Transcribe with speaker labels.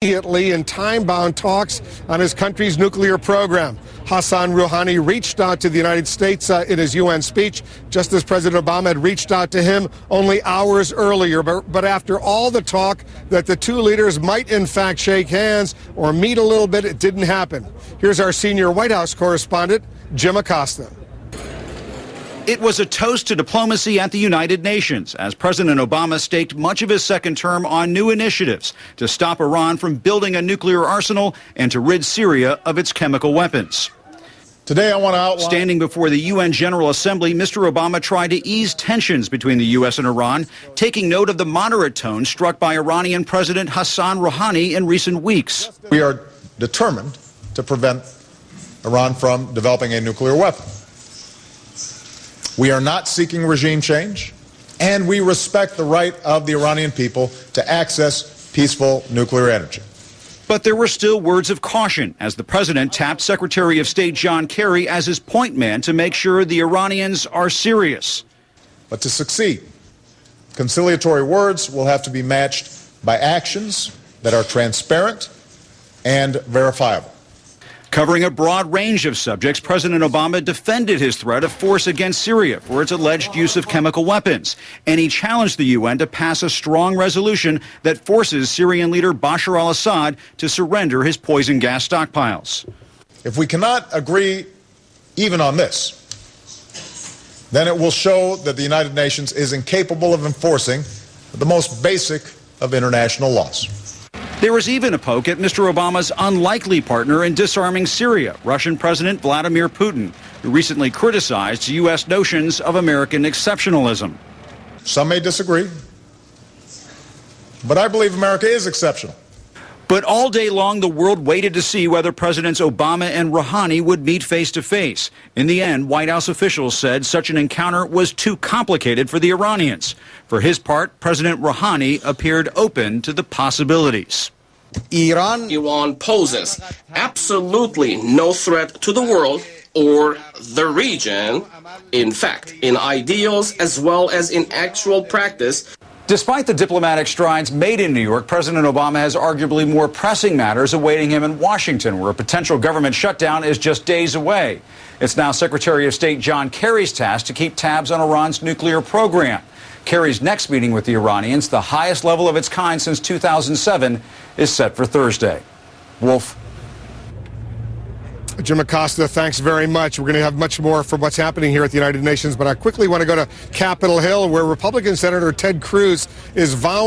Speaker 1: Immediately in time-bound talks on his country's nuclear program. Hassan Rouhani reached out to the United States in his UN speech, just as President Obama had reached out to him only hours earlier. But after all the talk that the two leaders might in fact shake hands or meet a little bit, it didn't happen. Here's our senior White House correspondent, Jim Acosta.
Speaker 2: It was a toast to diplomacy at the United Nations as President Obama staked much of his second term on new initiatives to stop Iran from building a nuclear arsenal and to rid Syria of its chemical weapons.
Speaker 3: Today I want to outline...
Speaker 2: Standing before the UN General Assembly, Mr. Obama tried to ease tensions between the U.S. and Iran, taking note of the moderate tone struck by Iranian President Hassan Rouhani in recent weeks.
Speaker 3: We are determined to prevent Iran from developing a nuclear weapon. We are not seeking regime change, and we respect the right of the Iranian people to access peaceful nuclear energy.
Speaker 2: But there were still words of caution as the president tapped Secretary of State John Kerry as his point man to make sure the Iranians are serious.
Speaker 3: But to succeed, conciliatory words will have to be matched by actions that are transparent and verifiable.
Speaker 2: Covering a broad range of subjects, President Obama defended his threat of force against Syria for its alleged use of chemical weapons, and he challenged the UN to pass a strong resolution that forces Syrian leader Bashar al-Assad to surrender his poison gas stockpiles.
Speaker 3: If we cannot agree even on this, then it will show that the United Nations is incapable of enforcing the most basic of international laws.
Speaker 2: There was even a poke at Mr. Obama's unlikely partner in disarming Syria, Russian President Vladimir Putin, who recently criticized U.S. notions of American exceptionalism.
Speaker 3: Some may disagree, but I believe America is exceptional.
Speaker 2: But all day long, the world waited to see whether Presidents Obama and Rouhani would meet face-to-face. In the end, White House officials said such an encounter was too complicated for the Iranians. For his part, President Rouhani appeared open to the possibilities.
Speaker 4: Iran poses absolutely no threat to the world or the region, in fact, in ideals as well as in actual practice.
Speaker 2: Despite the diplomatic strides made in New York, President Obama has arguably more pressing matters awaiting him in Washington, where a potential government shutdown is just days away. It's now Secretary of State John Kerry's task to keep tabs on Iran's nuclear program. Kerry's next meeting with the Iranians, the highest level of its kind since 2007, is set for Thursday. Wolf.
Speaker 1: Jim Acosta, thanks very much. We're going to have much more from what's happening here at the United Nations, but I quickly want to go to Capitol Hill, where Republican Senator Ted Cruz is vowing